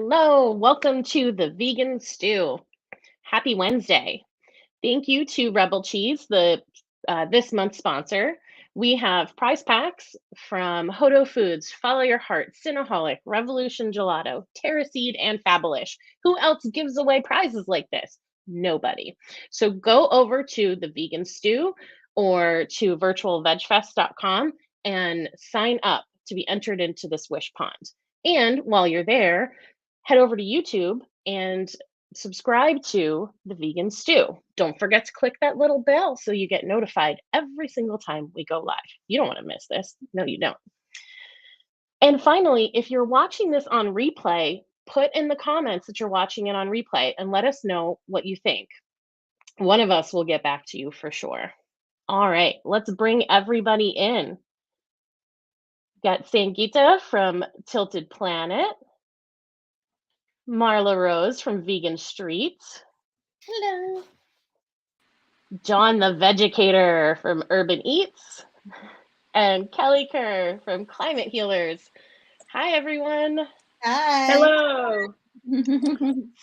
Hello, welcome to the Vegan Stew. Happy Wednesday. Thank you to Rebel Cheese, the this month's sponsor. We have prize packs from Hodo Foods, Follow Your Heart, Cinnaholic, Revolution Gelato, Terraseed, and Fabulous. Who else gives away prizes like this? Nobody. So go over to the Vegan Stew or to virtualvegfest.com and sign up to be entered into this wish pond. And while you're there, head over to YouTube and subscribe to the Vegan Stew. Don't forget to click that little bell so you get notified every single time we go live. You don't want to miss this. No, you don't. And finally, if you're watching this on replay, put in the comments that you're watching it on replay and let us know what you think. One of us will get back to you for sure. All right, let's bring everybody in. Got Sangeeta from Tilted Planet, Marla Rose from Vegan Streets. Hello. John the Vegucator from Urban Eats, and Kelly Kerr from Climate Healers. Hi, everyone. Hi. Hello.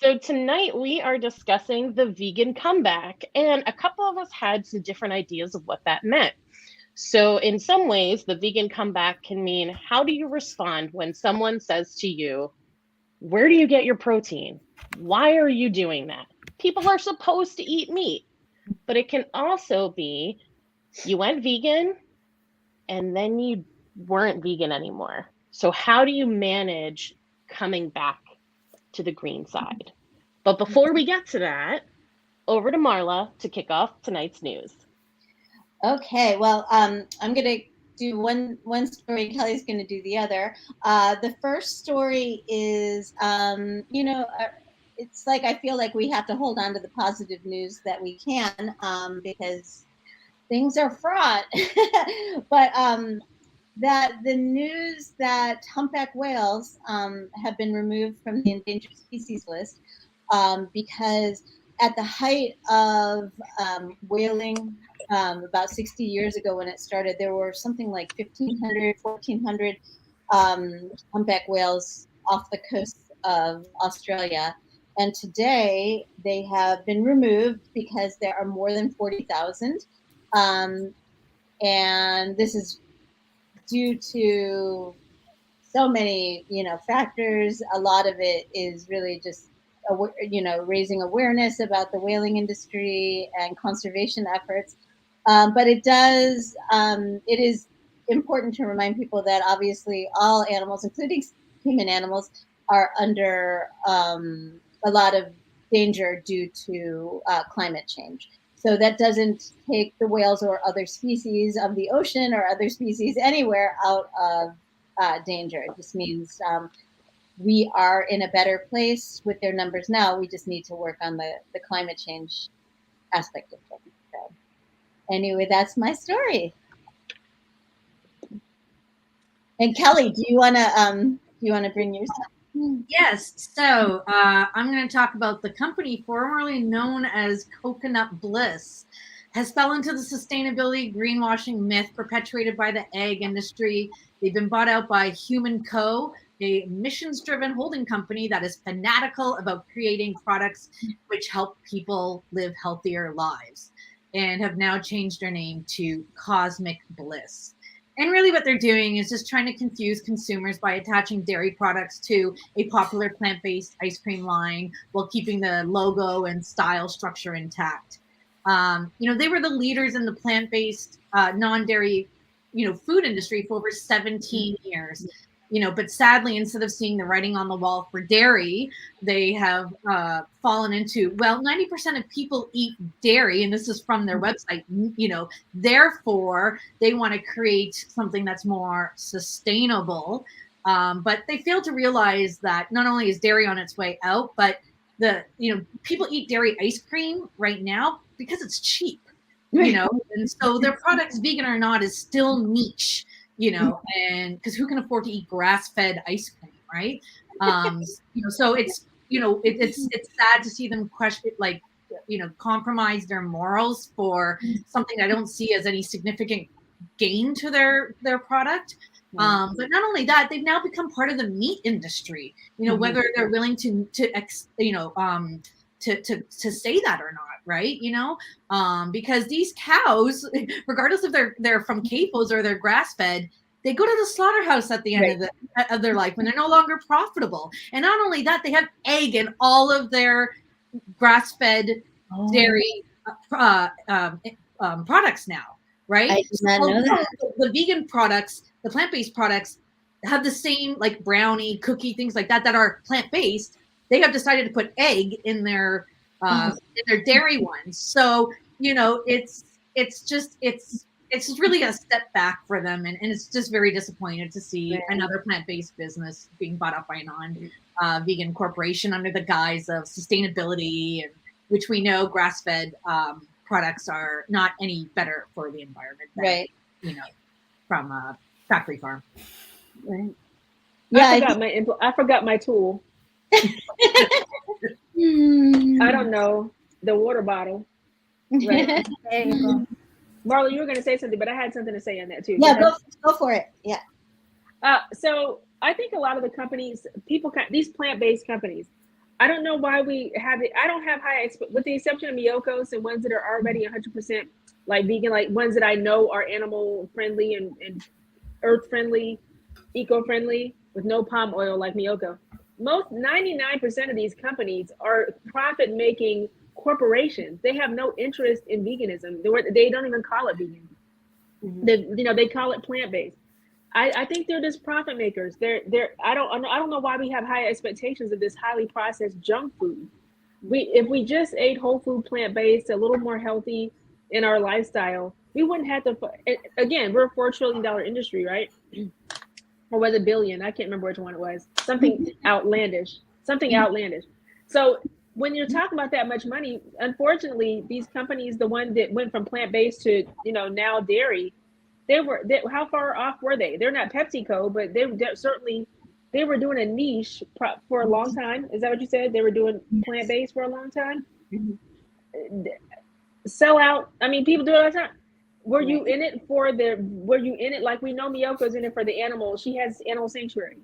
So tonight we are discussing the vegan comeback, and a couple of us had some different ideas of what that meant. So in some ways, the vegan comeback can mean, how do you respond when someone says to you, where do you get your protein? Why are you doing that? People are supposed to eat meat. But it can also be, you went vegan and then you weren't vegan anymore. So how do you manage coming back to the green side? But before we get to that, over to Marla to kick off tonight's news. Okay, well, I'm going to do one story. Kelly's going to do the other. The first story is, it's like I feel like we have to hold on to the positive news that we can, because things are fraught. But that the news that humpback whales have been removed from the endangered species list, because at the height of whaling, about 60 years ago when it started, there were something like 1,500, 1,400 humpback whales off the coast of Australia. And today they have been removed because there are more than 40,000. And this is due to so many, factors. A lot of it is really just, raising awareness about the whaling industry and conservation efforts. But it is important to remind people that obviously all animals, including human animals, are under a lot of danger due to climate change. So that doesn't take the whales or other species of the ocean or other species anywhere out of danger. It just means we are in a better place with their numbers now. We just need to work on the climate change aspect of things. So anyway, that's my story. And Kelly, do you want to bring yours up? Yes. So I'm going to talk about the company formerly known as Coconut Bliss has fell into the sustainability greenwashing myth perpetuated by the egg industry. They've been bought out by Human Co., a missions-driven holding company that is fanatical about creating products which help people live healthier lives, and have now changed their name to Cosmic Bliss. And really what they're doing is just trying to confuse consumers by attaching dairy products to a popular plant-based ice cream line while keeping the logo and style structure intact. They were the leaders in the plant-based non-dairy, food industry for over 17 years. But sadly, instead of seeing the writing on the wall for dairy, they have fallen into, 90% of people eat dairy, and this is from their website, therefore they want to create something that's more sustainable. But they fail to realize that not only is dairy on its way out, but people eat dairy ice cream right now because it's cheap, and so their products, vegan or not, is still niche. And because who can afford to eat grass-fed ice cream, right? So it's sad to see them question, compromise their morals for something I don't see as any significant gain to their product. But not only that, they've now become part of the meat industry. Whether they're willing to say that or not, right? Because these cows, regardless if they're from capos or they're grass fed, they go to the slaughterhouse at the end of their life when they're no longer profitable. And not only that, they have egg in all of their grass fed dairy products now, right? I did not know that. The vegan products, the plant-based products, have the same like brownie, cookie, things like that are plant-based. They have decided to put egg in their dairy ones. So it's really a step back for them, and it's just very disappointed to see another plant-based business being bought up by a non-vegan corporation under the guise of sustainability, and which we know grass-fed products are not any better for the environment than, from a factory farm. Right. Yeah, I forgot my tool. I don't know, the water bottle. Right. There you go. Marla, you were going to say something, but I had something to say on that too. Yeah, go for it. Yeah. So I think a lot of the companies, these plant-based companies, I don't know why we have it. I don't have high with the exception of Miyoko's and ones that are already 100% like vegan, like ones that I know are animal friendly and earth friendly, eco friendly with no palm oil like Miyoko. Most 99% of these companies are profit making corporations. They have no interest in veganism. They don't even call it vegan. They call it plant-based. I think they're just profit makers. I don't know why we have high expectations of this highly processed junk food. If we just ate whole food, plant-based, a little more healthy in our lifestyle, we wouldn't have to. Again, we're a $4 trillion industry, right? Or was it billion? I can't remember which one it was. Something outlandish. So when you're talking about that much money, unfortunately, these companies, the one that went from plant-based to now dairy, how far off were they? They're not PepsiCo, but they were doing a niche for a long time. Is that what you said? They were doing plant-based for a long time. Sell out. I mean, people do it all the time. Were you in it like we know Miyoko's in it for the animals? She has animal sanctuary.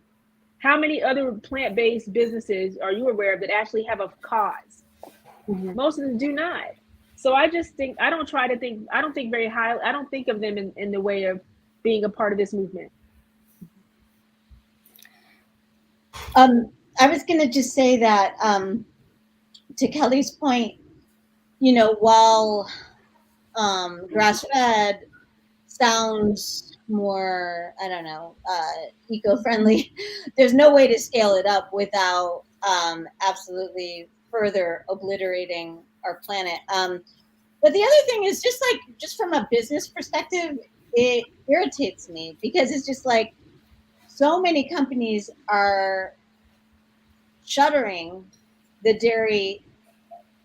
How many other plant-based businesses are you aware of that actually have a cause? Most of them do not. So I just think, I don't think very high. I don't think of them in the way of being a part of this movement. I was going to just say that to Kelly's point, while grass-fed sounds more, I don't know, eco-friendly, there's no way to scale it up without absolutely further obliterating our planet. But the other thing is just from a business perspective, it irritates me because it's just like so many companies are shuttering the dairy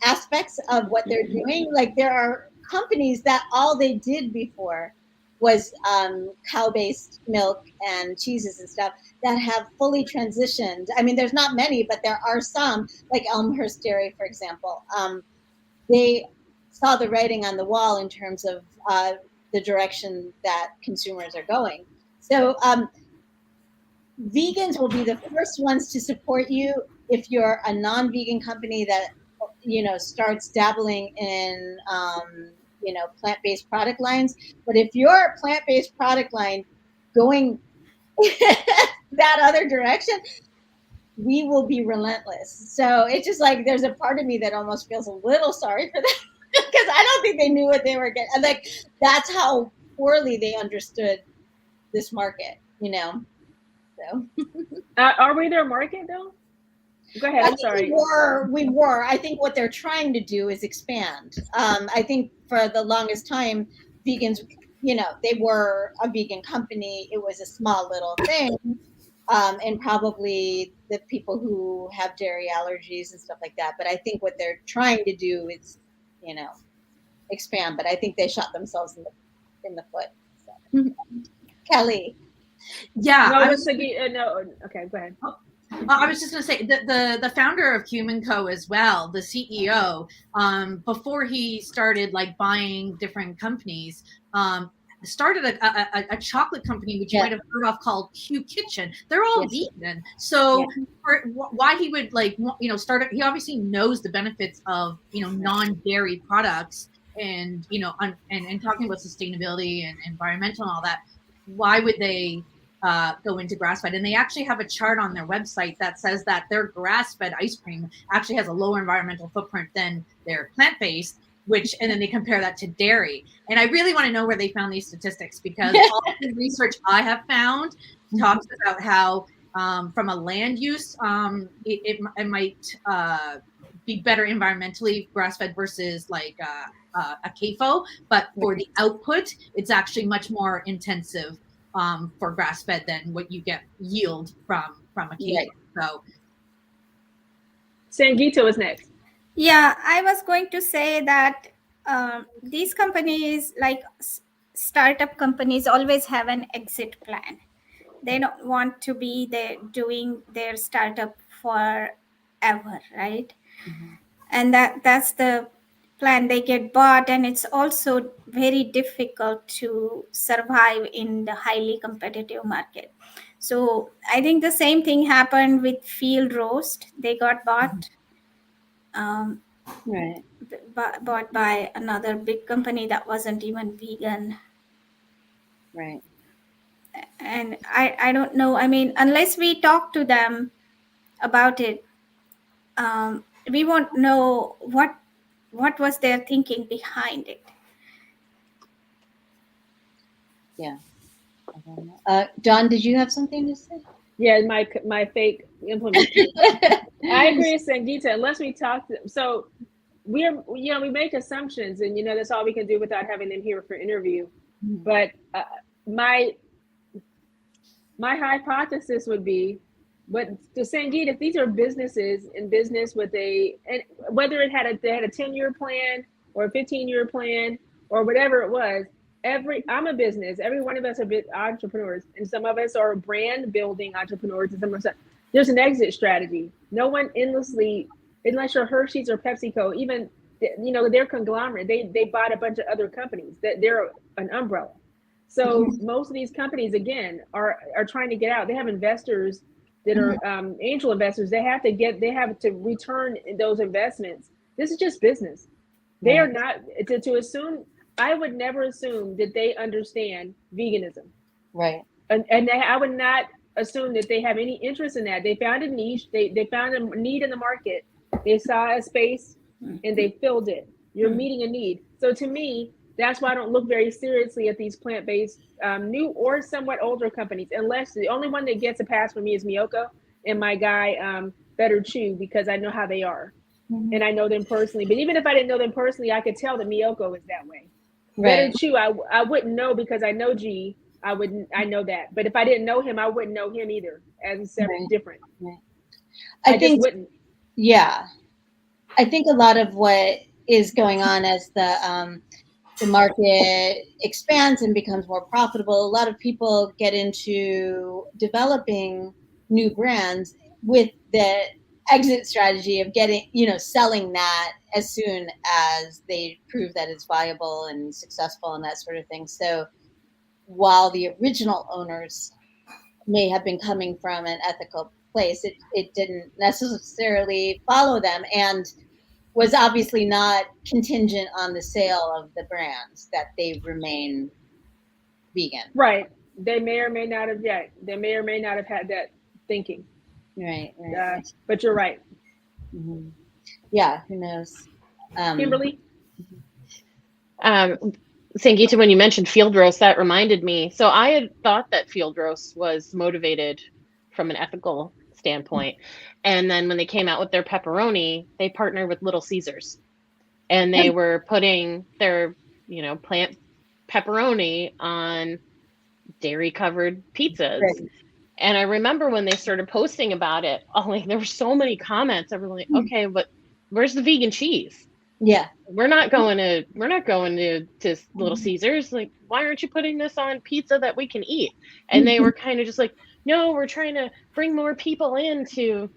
aspects of what they're doing. Like there are companies that all they did before was cow-based milk and cheeses and stuff that have fully transitioned. I mean, there's not many, but there are some, like Elmhurst Dairy, for example. They saw the writing on the wall in terms of the direction that consumers are going. So vegans will be the first ones to support you if you're a non-vegan company that starts dabbling in plant-based product lines. But if your plant-based product line going that other direction, we will be relentless. So it's just like there's a part of me that almost feels a little sorry for them because I don't think they knew what they were getting. And like that's how poorly they understood this market, So are we their market though? Go ahead. I'm sorry. We were. I think what they're trying to do is expand. I think for the longest time, vegans, they were a vegan company. It was a small little thing. And probably the people who have dairy allergies and stuff like that. But I think what they're trying to do is, expand. But I think they shot themselves in the foot. So. Kelly. Yeah. No, I was thinking, no. Okay, go ahead. I was just going to say the founder of Human Co. as well, the CEO, before he started like buying different companies, started a chocolate company, which you might have heard of, called Q Kitchen. They're all vegan. So why he would start it, he obviously knows the benefits of, non-dairy products and, and talking about sustainability and environmental and all that. Why would they go into grass-fed? And they actually have a chart on their website that says that their grass-fed ice cream actually has a lower environmental footprint than their plant-based, and then they compare that to dairy. And I really want to know where they found these statistics, because all the research I have found talks about how from a land use, it might be better environmentally, grass-fed versus like a CAFO, but for the output, it's actually much more intensive for grass-fed than what you get yield from a CAFO. Right. So Sangeeta is next. Yeah, I was going to say that these companies, like startup companies, always have an exit plan. They don't want to be there doing their startup forever, right? And that's the plan. They get bought, and it's also very difficult to survive in the highly competitive market. So I think the same thing happened with Field Roast. They got bought. Right. Bought by another big company that wasn't even vegan. Right. And I don't know. I mean, unless we talk to them about it, we won't know what was their thinking behind it. Yeah. Don, did you have something to say? Yeah, my fake implementation. I agree with Sangeeta. Unless we talk to them, so we make assumptions, and that's all we can do without having them here for interview. But my hypothesis would be, but to Sangeeta, if these are businesses in business with and whether they had a 10-year plan or a 15-year plan or whatever it was, I'm a business. Every one of us are entrepreneurs, and some of us are brand building entrepreneurs, and some of us there's an exit strategy. No one endlessly, unless you're Hershey's or PepsiCo, even they're conglomerate. They bought a bunch of other companies. They're an umbrella. So most of these companies, again, are trying to get out. They have investors that are angel investors. They have to return those investments. This is just business. They are not to assume. I would never assume that they understand veganism. Right. And I would not assume that they have any interest in that. They found a niche. They found a need in the market. They saw a space and they filled it. You're meeting a need. So to me, that's why I don't look very seriously at these plant-based new or somewhat older companies, unless the only one that gets a pass from me is Miyoko and my guy, Better Chew, because I know how they are. And I know them personally. But even if I didn't know them personally, I could tell that Miyoko is that way. Better Chew, I wouldn't know, because I know G. I know that. But if I didn't know him, I wouldn't know him either, as separate, different. Right. I think, just wouldn't. Yeah. I think a lot of what is going on as the market expands and becomes more profitable, a lot of people get into developing new brands with the exit strategy of selling that as soon as they prove that it's viable and successful and that sort of thing. So while the original owners may have been coming from an ethical place, it didn't necessarily follow them, and was obviously not contingent on the sale of the brands that they remain vegan. Right. They may or may not have They may or may not have had that thinking. Right. But you're right. Mm-hmm. Yeah, who knows? Kimberly? Sangeeta, when you mentioned Field Roast, that reminded me. So I had thought that Field Roast was motivated from an ethical standpoint. And then when they came out with their pepperoni, they partnered with Little Caesars. And they were putting their, plant pepperoni on dairy-covered pizzas. Right. And I remember when they started posting about it, there were so many comments. Everyone like, okay, but where's the vegan cheese? Yeah. We're not going to Little Caesars. Like, why aren't you putting this on pizza that we can eat? And they were kind of just like, no, we're trying to bring more people in to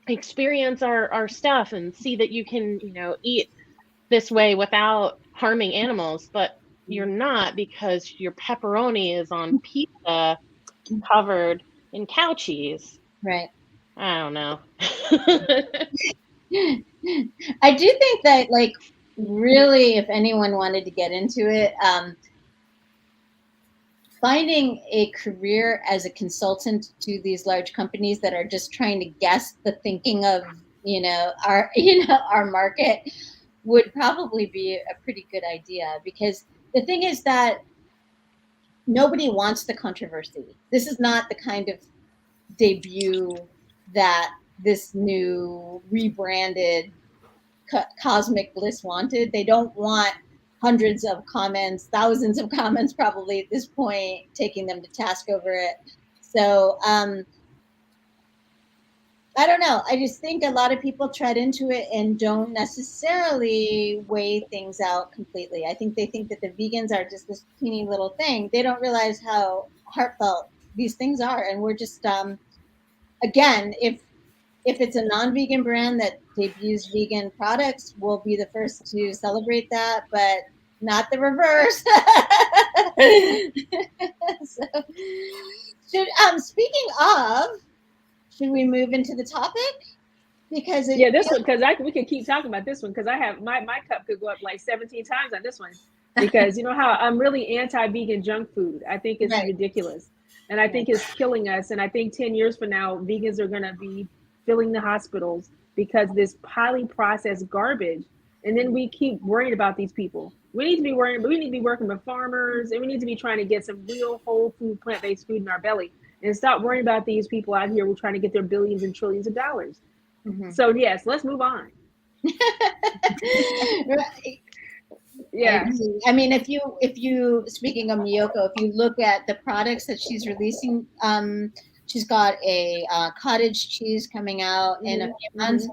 experience our stuff and see that you can, eat this way without harming animals. But you're not, because your pepperoni is on pizza covered in cow cheese. Right. I don't know. I do think that, like, really, if anyone wanted to get into it, finding a career as a consultant to these large companies that are just trying to guess the thinking of, our market would probably be a pretty good idea, because the thing is that nobody wants the controversy. This is not the kind of debut that this new rebranded Cosmic Bliss wanted. They don't want hundreds of comments, thousands of comments probably at this point, taking them to task over it. So I don't know. I just think a lot of people tread into it and don't necessarily weigh things out completely. I think they think that the vegans are just this teeny little thing. They don't realize how heartfelt these things are. And we're just, again, if it's a non-vegan brand that debuts vegan products, we'll be the first to celebrate that, but not the reverse. So, speaking of, should we move into the topic? Because this one, because we could keep talking about this one, because I have my cup could go up like 17 times on this one, because you know how I'm really anti-vegan junk food. I think it's ridiculous, and I think it's killing us. And I think 10 years from now, vegans are going to be filling the hospitals because this highly processed garbage. And then we keep worrying about these people. We need to be worrying, but we need to be working with farmers, and we need to be trying to get some real whole food, plant-based food in our belly, and stop worrying about these people out here who are trying to get their billions and trillions of dollars. Mm-hmm. So yes, let's move on. Right. Yeah. I mean, if you speaking of Miyoko, if you look at the products that she's releasing, she's got a cottage cheese coming out in a few months.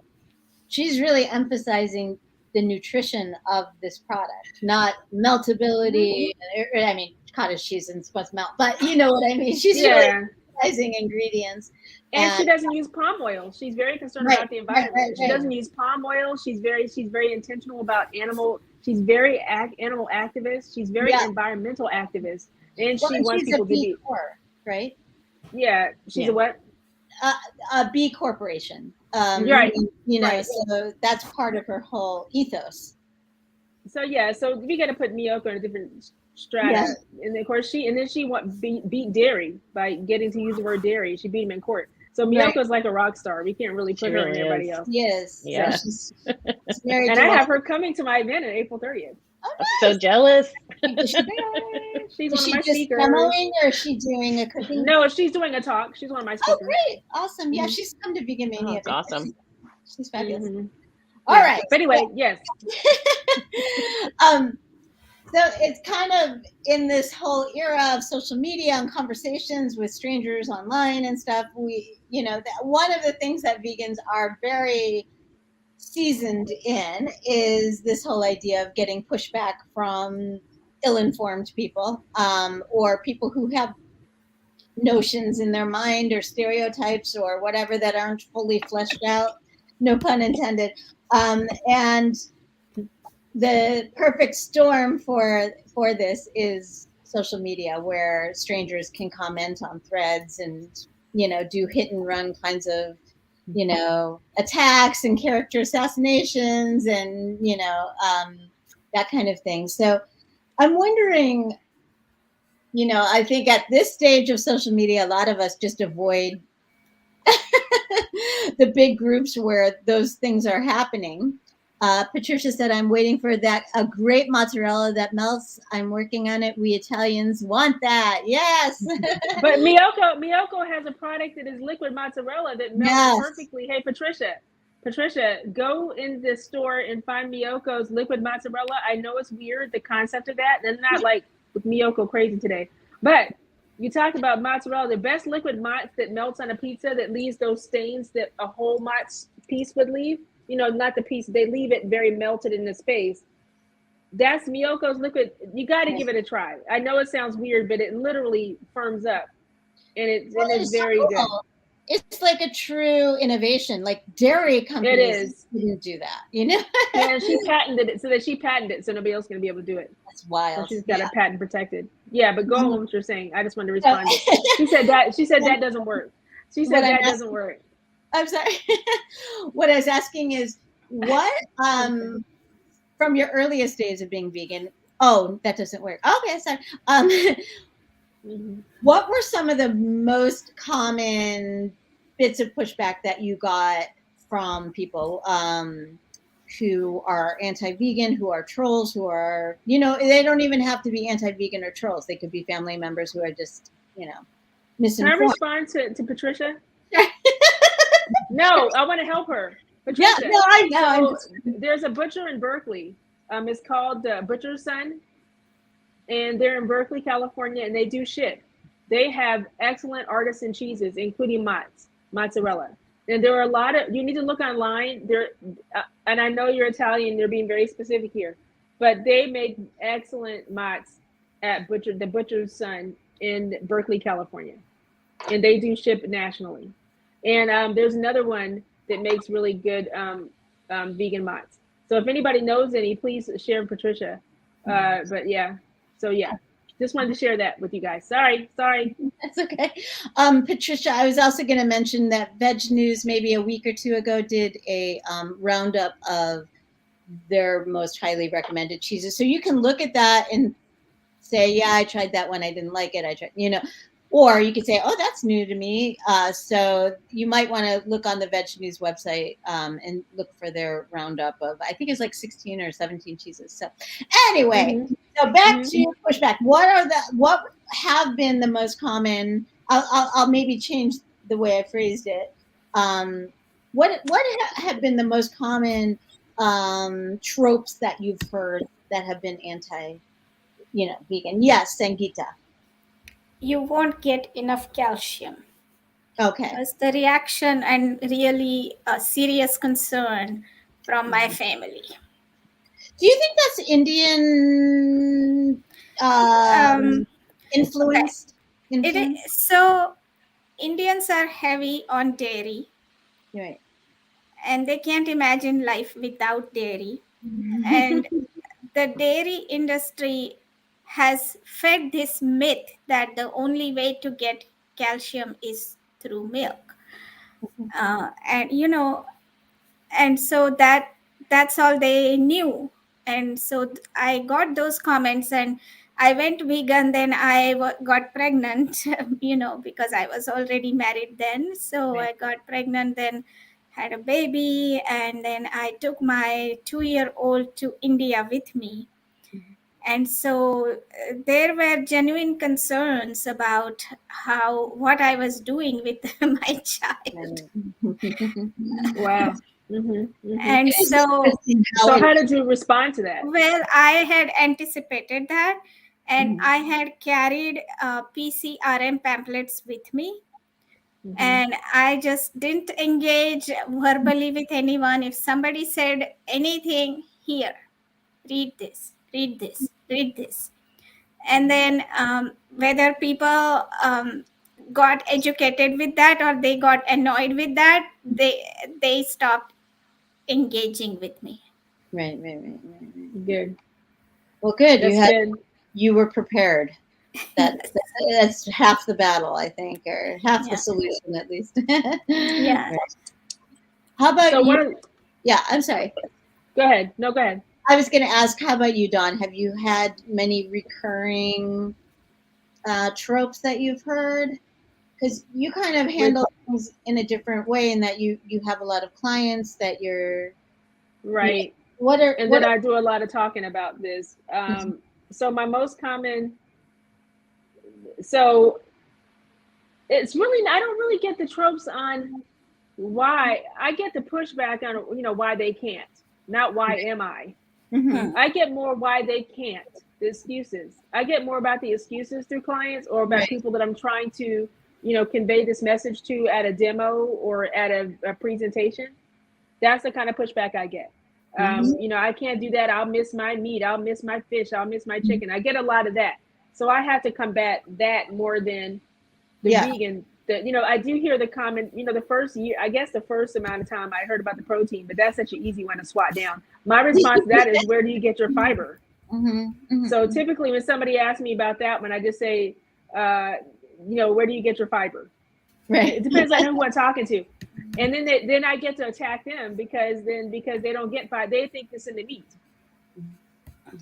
She's really emphasizing the nutrition of this product, not meltability. I mean, cottage cheese isn't supposed to melt, but you know what I mean. She's really emphasizing ingredients. And she doesn't use palm oil. She's very concerned about the environment. She doesn't use palm oil. She's very intentional about animal. She's very animal activist. She's very environmental activist, and she wants people to be right. Yeah, she's a what? A B corporation. Right. So that's part of her whole ethos. So we got to put Miyoko in a different strata, and of course she beat dairy by getting to use the word dairy. She beat him in court. So Miyoko's like a rock star. We can't really put her on everybody else. Yes. Yeah. So she's very and I have her coming to my event on April 30th. Oh, nice. I'm so jealous. She's is one of my just speakers. Demoing, or is she doing a cooking? No, she's doing a talk. She's one of my speakers. Oh, great. Awesome. Yeah, she's come to Vegan Mania. Oh, that's awesome. She's fabulous. Mm-hmm. All right. But anyway, yes. So it's kind of in this whole era of social media and conversations with strangers online and stuff. That one of the things that vegans are very seasoned in is this whole idea of getting pushback from ill-informed people, or people who have notions in their mind or stereotypes or whatever that aren't fully fleshed out. No pun intended. And the perfect storm for this is social media, where strangers can comment on threads and do hit and run kinds of attacks and character assassinations and that kind of thing. So I'm wondering, I think at this stage of social media, a lot of us just avoid the big groups where those things are happening. Patricia said, I'm waiting for a great mozzarella that melts. I'm working on it. We Italians want that. Yes. But Miyoko has a product that is liquid mozzarella that melts perfectly. Hey, Patricia, go in the store and find Miyoko's liquid mozzarella. I know it's weird, the concept of that. And not like with Miyoko crazy today. But you talk about mozzarella, the best liquid mozz that melts on a pizza that leaves those stains that a whole mozz piece would leave. Not the piece, they leave it very melted in the space. That's Miyoko's liquid. You got to give it a try. I know it sounds weird, but it literally firms up. And it's very good. it's like a true innovation. Like dairy companies is. didn't do that, you know? And she patented it, so nobody else is going to be able to do it. That's wild. So she's got it patent protected. Yeah, but go on with what you're saying. I just wanted to So- respond. She said that doesn't work. She said What I'm that doesn't work. I'm sorry. What I was asking is what from your earliest days of being vegan. Oh, that doesn't work. Okay, sorry. Mhm. What were some of the most common bits of pushback that you got from people who are anti-vegan, who are trolls, who are, they don't even have to be anti-vegan or trolls. They could be family members who are just, Can I misinformed. respond to Patricia? No, I want to help her. Yeah, Patricia. no, I know. So there's a butcher in Berkeley. It's called Butcher's Son, and they're in Berkeley, California, and they do ship. They have excellent artisan cheeses, including mozzarella. And there are a lot of, you need to look online. And I know you're Italian, they're being very specific here, but they make excellent mozz at the Butcher's Son in Berkeley, California. And they do ship nationally. And there's another one that makes really good vegan mozz. So if anybody knows any, please share with Patricia. But yeah, so yeah, just wanted to share that with you guys. Sorry. That's okay. Patricia, I was also going to mention that Veg News maybe a week or two ago did a roundup of their most highly recommended cheeses. So you can look at that and say, yeah, I tried that one. I didn't like it. I tried, or you could say, oh, that's new to me. So you might want to look on the Veg News website and look for their roundup of, I think it's like 16 or 17 cheeses. So anyway, so back to your pushback. What have been the most common? I'll maybe change the way I phrased it. What have been the most common tropes that you've heard that have been vegan? Yes, Sangeeta. You won't get enough calcium. Okay. Was the reaction and really a serious concern from my family. Do you think that's Indian influenced? It is, so Indians are heavy on dairy, Right. and they can't imagine life without dairy. And the dairy industry has fed this myth that the only way to get calcium is through milk. And so that's all they knew. And so I got those comments, and I went vegan. Then I got pregnant, because I was already married then. So Right. I got pregnant, then had a baby, and then I took my 2-year-old to India with me. And so there were genuine concerns about what I was doing with my child. Wow. And so how did you respond to that? Well, I had anticipated that, and I had carried PCRM pamphlets with me. And I just didn't engage verbally with anyone. If somebody said anything, here, read this. And then whether people got educated with that or they got annoyed with that, they stopped engaging with me. Right. Good. Well, good. That's You were prepared. That's half the battle, I think, or half the solution at least. Yeah. Right. How about So you? Yeah, I'm sorry. Go ahead. No, go ahead. I was going to ask, how about you, Dawn? Have you had many recurring tropes that you've heard? Because you kind of handle things in a different way, in that you have a lot of clients that you're right. Then I do a lot of talking about this. So my most common, so it's really, I don't really get the tropes on why. I get the pushback on, why they can't, not why am I. I get more why they can't, the excuses. I get more about the excuses through clients, or about people that I'm trying to, convey this message to at a demo or at a presentation. That's the kind of pushback I get. I can't do that. I'll miss my meat. I'll miss my fish. I'll miss my chicken. I get a lot of that. So I have to combat that more than the vegan I do hear the comment, the first year, I guess the first amount of time I heard about the protein, but that's such an easy one to swat down. My response to that is, where do you get your fiber? So typically when somebody asks me about that one, I just say, where do you get your fiber? Right. It depends on who I'm talking to. And then I get to attack them because they don't get fiber. They think it's in the meat.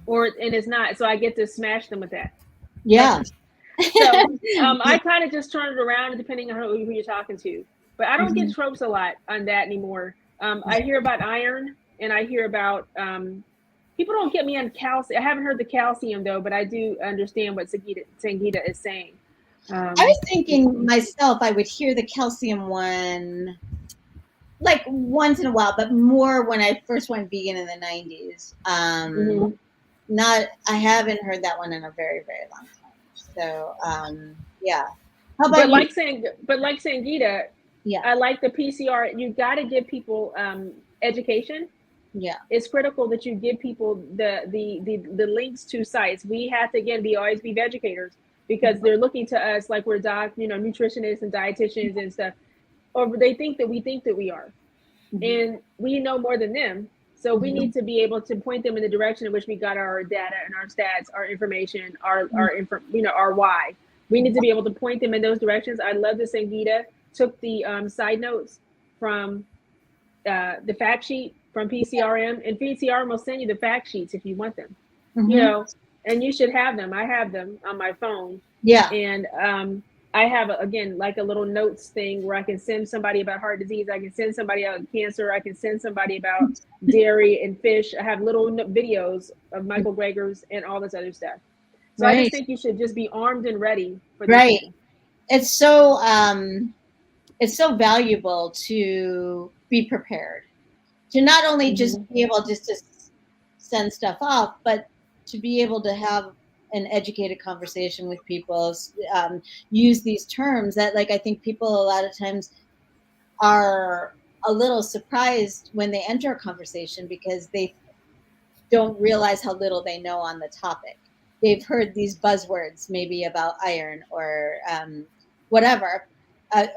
And it's not. So I get to smash them with that. Yeah. So I kind of just turn it around depending on who you're talking to. But I don't get tropes a lot on that anymore. I hear about iron, and I hear about people don't get me on calcium. I haven't heard the calcium though, but I do understand what Sangeeta is saying. I was thinking myself, I would hear the calcium one like once in a while, but more when I first went vegan in the 90s. I haven't heard that one in a very, very long time. So yeah. How about like Sangeeta, yeah, I like the PCR. You got to give people education. Yeah, it's critical that you give people the links to sites. We have to always be educators, because they're looking to us like we're nutritionists and dietitians and stuff, or they think that we are, and we know more than them. So we need to be able to point them in the direction in which we got our data and our stats, our information, our why. We need to be able to point them in those directions. I love that Sangeeta took the side notes from the fact sheet from PCRM, and PCRM will send you the fact sheets if you want them. And you should have them. I have them on my phone. Yeah. And I have a little notes thing where I can send somebody about heart disease. I can send somebody about cancer. I can send somebody about dairy and fish. I have little videos of Michael Greger's and all this other stuff. So I just think you should just be armed and ready for this. Right. It's so valuable to be prepared, to not only just be able just to send stuff off, but to be able to have an educated conversation with people, use these terms that, like, I think people a lot of times are a little surprised when they enter a conversation because they don't realize how little they know on the topic. They've heard these buzzwords maybe about iron or whatever,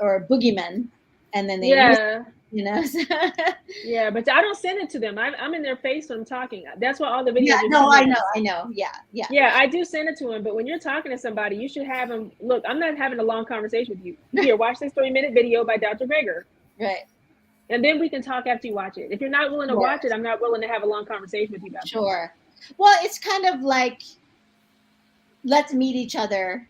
or boogeymen, and then they use it, Yeah, but I don't send it to them. I'm in their face when I'm talking. That's why all the videos. Yeah, no, I know. Yeah, I do send it to them. But when you're talking to somebody, you should have them. Look, I'm not having a long conversation with you. Here, watch this 3-minute video by Dr. Greger. Right. And then we can talk after you watch it. If you're not willing to watch it, I'm not willing to have a long conversation with you about it. Sure. Well, it's kind of like, let's meet each other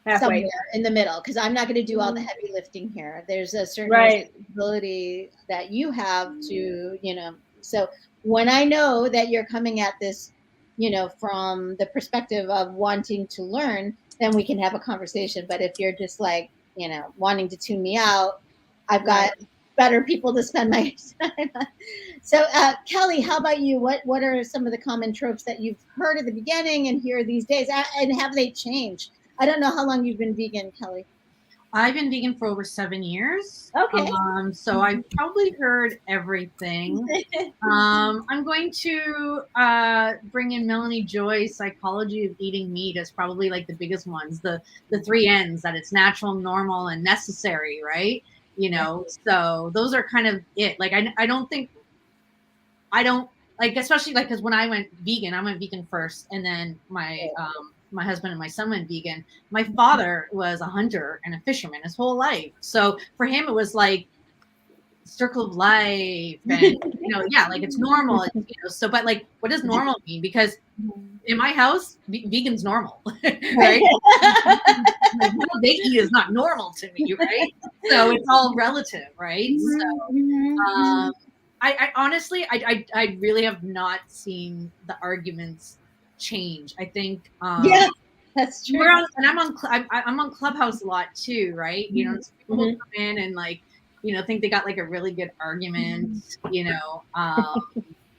halfway somewhere in the middle, because I'm not going to do all the heavy lifting here. There's a certain responsibility that you have to, so when I know that you're coming at this, from the perspective of wanting to learn, then we can have a conversation. But if you're just like, wanting to tune me out, I've got better people to spend my time on. So Kelly, how about you? What are some of the common tropes that you've heard at the beginning and hear these days, and have they changed? I don't know how long you've been vegan, Kelly. I've been vegan for over 7 years. Okay. So I've probably heard everything. I'm going to bring in Melanie Joy's Psychology of Eating Meat as probably like the biggest ones. The 3 N's, that it's natural, normal, and necessary, right? So those are kind of it. Like, I don't like, especially like, because when I went vegan first, and then my husband and my son went vegan. My father was a hunter and a fisherman his whole life. So for him, it was like circle of life, and like it's normal. So, but like, what does normal mean? Because in my house, vegan's normal, right? Like, what they eat is not normal to me, right? So it's all relative, right? So I honestly, I really have not seen the arguments change. I think that's true. I'm on Clubhouse a lot too, right? People will come in and like, think they got like a really good argument,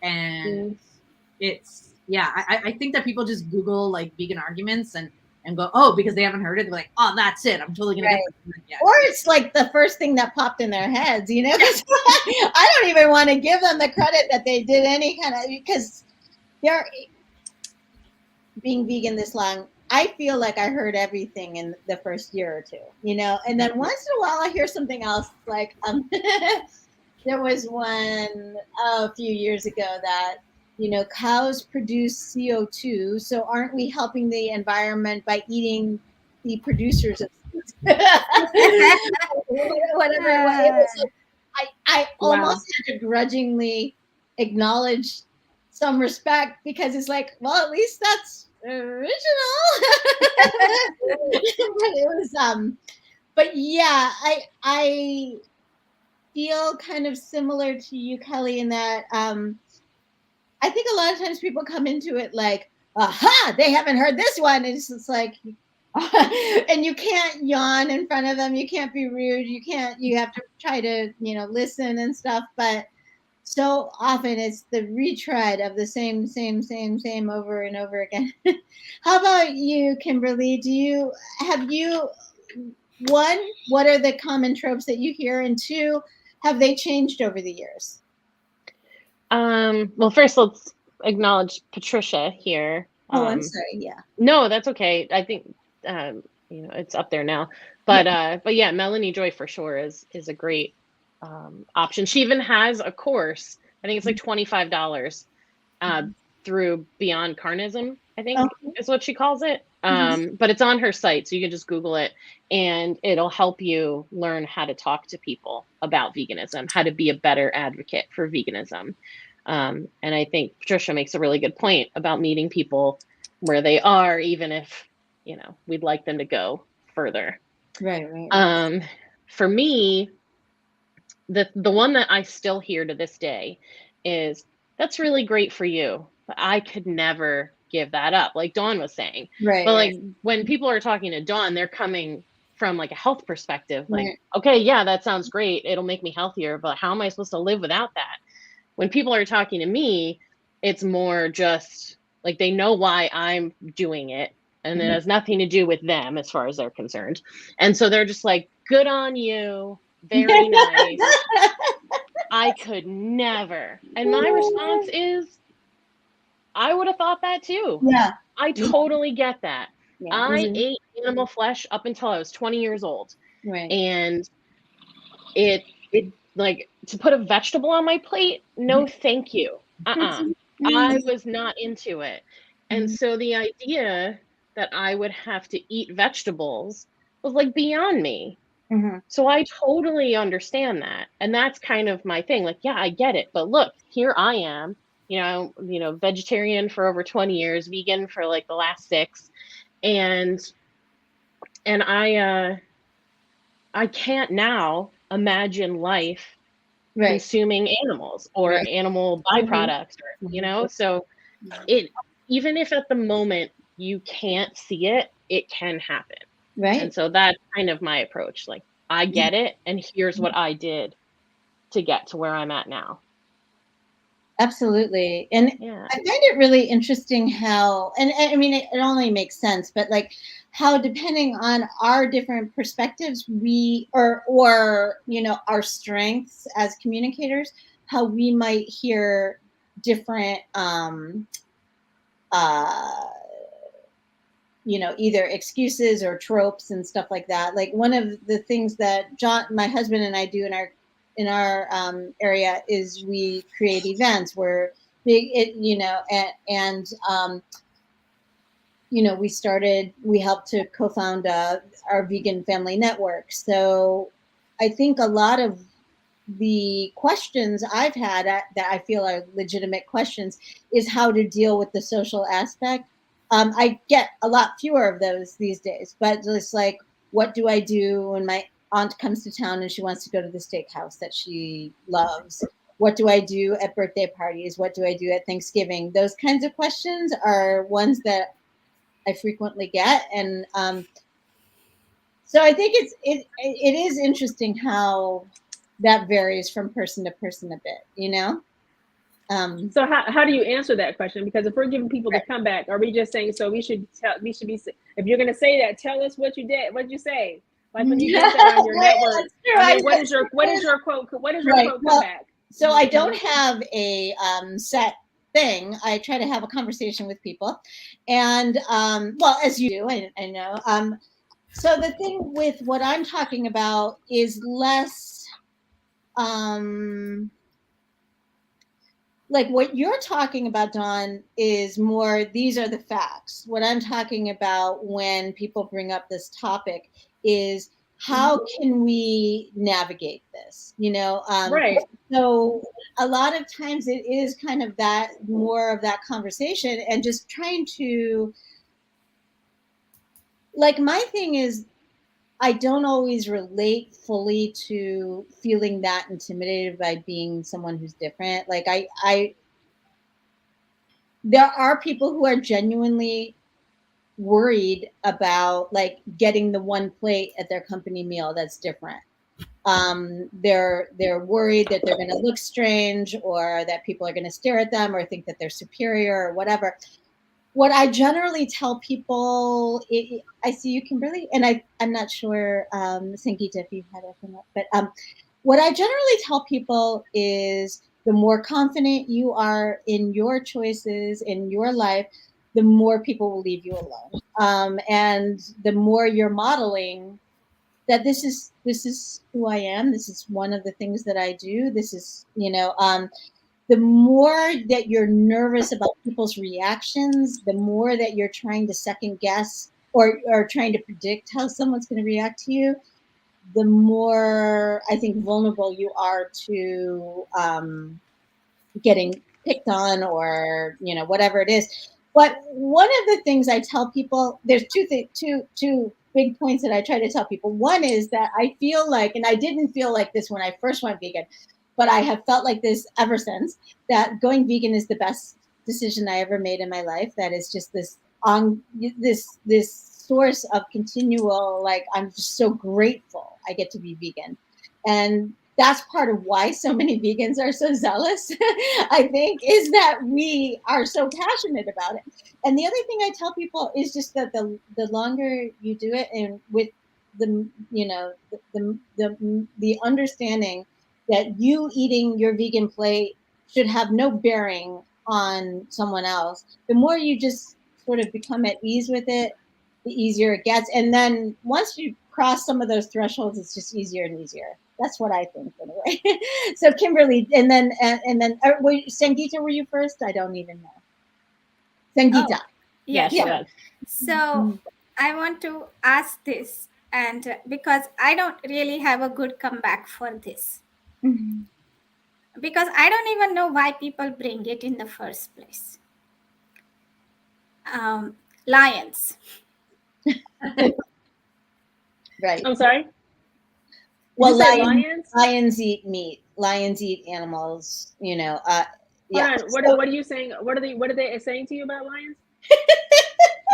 and it's I think that people just Google like vegan arguments and go, oh, because they haven't heard it, they're like, oh, that's it, I'm totally gonna get it. Or it's like the first thing that popped in their heads, I don't even want to give them the credit that they did any kind of, because they're being vegan this long, I feel like I heard everything in the first year or two, you know, and then once in a while I hear something else. Like there was one a few years ago that, you know, cows produce CO2, so aren't we helping the environment by eating the producers of whatever it was? Like, I almost had to grudgingly acknowledge some respect, because it's like, well, at least that's original. But it was but yeah, I feel kind of similar to you, Kelly, in that I think a lot of times people come into it like, aha, they haven't heard this one. And it's just like, and you can't yawn in front of them. You can't be rude. You have to try to, you know, listen and stuff. But so often it's the retread of the same over and over again. How about you, Kimberly? Have you, one, what are the common tropes that you hear? And two, have they changed over the years? Well, first let's acknowledge Patricia here. Oh, I'm sorry. Yeah. No, that's okay. I think, you know, it's up there now, but yeah, Melanie Joy for sure is a great option. She even has a course. I think it's like $25 through Beyond Carnism, I think is what she calls it. But it's on her site, so you can just Google it and it'll help you learn how to talk to people about veganism, how to be a better advocate for veganism. And I think Patricia makes a really good point about meeting people where they are, even if, you know, we'd like them to go further. Right. For me, the one that I still hear to this day is, that's really great for you, but I could never give that up, like Dawn was saying. Right. But like when people are talking to Dawn, they're coming from like a health perspective, like, right. Okay, yeah, that sounds great, it'll make me healthier, but how am I supposed to live without that? When people are talking to me, it's more just like they know why I'm doing it, and it has nothing to do with them as far as they're concerned. And so they're just like, good on you, very nice. I could never. And my response is, I would have thought that too. Yeah. I totally get that. Yeah. I ate animal flesh up until I was 20 years old. Right. And it like, to put a vegetable on my plate, no thank you. I was not into it. And so the idea that I would have to eat vegetables was like beyond me. So I totally understand that. And that's kind of my thing. Like, yeah, I get it. But look, here I am, you know, vegetarian for over 20 years, vegan for like the last 6. And I can't now imagine life consuming animals or animal byproducts, or, you know, so even if at the moment you can't see it, it can happen. Right. And so that's kind of my approach. Like, I get it, and here's what I did to get to where I'm at now. Absolutely. And I find it really interesting how, and I mean, it only makes sense, but like how, depending on our different perspectives, we, or, you know, our strengths as communicators, how we might hear different, you know, either excuses or tropes and stuff like that. Like one of the things that John, my husband, and I do in our area is we create events where you know, and you know, we helped to co-found our Vegan Family Network. So I think a lot of the questions I've had that I feel are legitimate questions is how to deal with the social aspect. I get a lot fewer of those these days, but it's like, what do I do when my aunt comes to town and she wants to go to the steakhouse that she loves? What do I do at birthday parties? What do I do at Thanksgiving? Those kinds of questions are ones that I frequently get. And so I think it is interesting how that varies from person to person a bit, you know? So how do you answer that question? Because if we're giving people to come back, are we just saying, so we should be, if you're going to say that, tell us what you did. What'd you say? Like when you get that on your network, I mean, what is your quote? What is your quote come back? So I don't have a set thing, I try to have a conversation with people, and well, as you do, I know. So the thing with what I'm talking about is less like what you're talking about, Dawn, is more, these are the facts. What I'm talking about when people bring up this topic is how can we navigate this, Right. So a lot of times it is kind of that, more of that conversation, and just trying to, like, my thing is, I don't always relate fully to feeling that intimidated by being someone who's different. Like there are people who are genuinely worried about like getting the one plate at their company meal that's different. They're worried that they're going to look strange, or that people are going to stare at them or think that they're superior or whatever. What I generally tell people, I see you, Kimberly, and I'm not sure, Sangeeta, if you had opened up, but what I generally tell people is the more confident you are in your choices in your life, the more people will leave you alone. And the more you're modeling that this is who I am, this is one of the things that I do, this is, the more that you're nervous about people's reactions, the more that you're trying to second guess or trying to predict how someone's going to react to you, the more I think vulnerable you are to getting picked on, or whatever it is. But one of the things I tell people, there's two big points that I try to tell people. One is that I feel like, and I didn't feel like this when I first went vegan, but I have felt like this ever since, that going vegan is the best decision I ever made in my life. That is just this source of continual, like, I'm just so grateful I get to be vegan. And that's part of why so many vegans are so zealous, I think, is that we are so passionate about it. And the other thing I tell people is just that the longer you do it, and with the the understanding that you eating your vegan plate should have no bearing on someone else, the more you just sort of become at ease with it, the easier it gets. And then once you cross some of those thresholds, it's just easier and easier. That's what I think, anyway. So Kimberly, and then Sangeeta, were you first? I don't even know. Sangeeta. Yes. Yeah. So I want to ask this, and because I don't really have a good comeback for this, because I don't even know why people bring it in the first place. Lions. Right. I'm sorry. Well, lions. Lions eat meat. Lions eat animals. Yeah. Hold on. What are you saying? What are they saying to you about lions?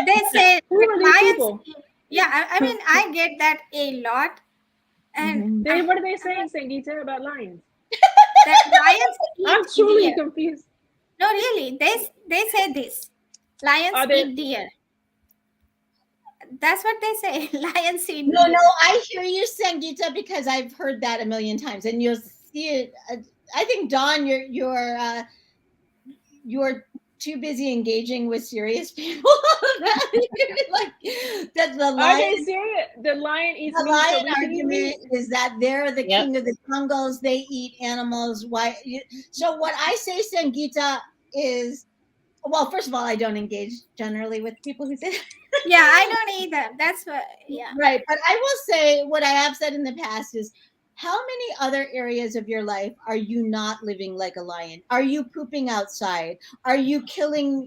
They say Who are these lions. people? Yeah, I mean, I get that a lot. And What are they saying, Sangeeta, about lions? that lions eat I'm truly deer. confused. No, really, they say this. Lions eat deer. That's what they say. Lions eat deer. No, I hear you, Sangeeta, because I've heard that a million times, and you'll see it. I think, Dawn, you're too busy engaging with serious people. Like that, the lion. Are they serious? The lion eats meat. The lion argument is that they're the king of the jungles. They eat animals. Why? So what I say, Sangeeta, is, well, first of all, I don't engage generally with people who say that. Yeah, I don't either. That's what. Yeah. Right, but I will say what I have said in the past is, how many other areas of your life are you not living like a lion? Are you pooping outside? Are you killing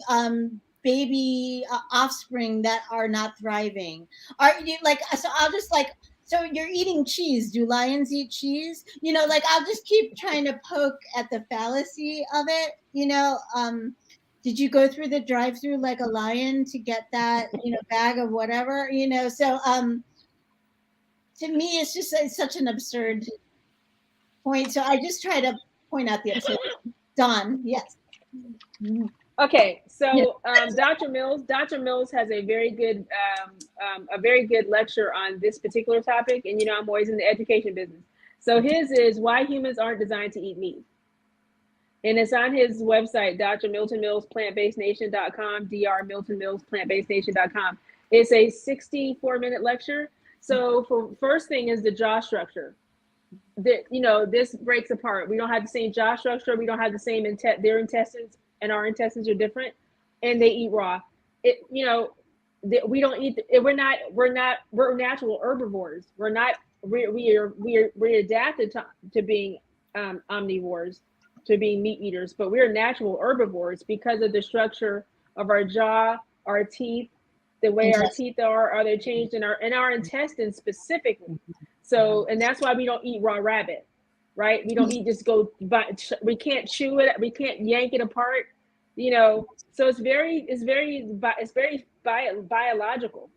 baby offspring that are not thriving? Are you like, so I'll just like, so you're eating cheese. Do lions eat cheese? Like, I'll just keep trying to poke at the fallacy of it. Did you go through the drive-through like a lion to get that, bag of whatever, So to me, it's just such an absurd point. So I just try to point out the absurd. Dawn, yes. Okay, so Dr. Mills has a very good lecture on this particular topic, and I'm always in the education business. So his is why humans aren't designed to eat meat. And it's on his website, Dr. Milton Mills, plantbasednation.com, Dr. Milton Mills, plantbasednation.com. It's a 64-minute lecture. So for first thing is the jaw structure. This breaks apart. We don't have the same jaw structure. We don't have the same their intestines and our intestines are different, and they eat raw. We don't eat. We're natural herbivores. We're adapted to being omnivores, to being meat eaters, but we're natural herbivores because of the structure of our jaw, our teeth, the way our teeth are they changed in our intestines specifically. So, and that's why we don't eat raw rabbit, right? We don't eat we can't chew it, we can't yank it apart, So it's very biological.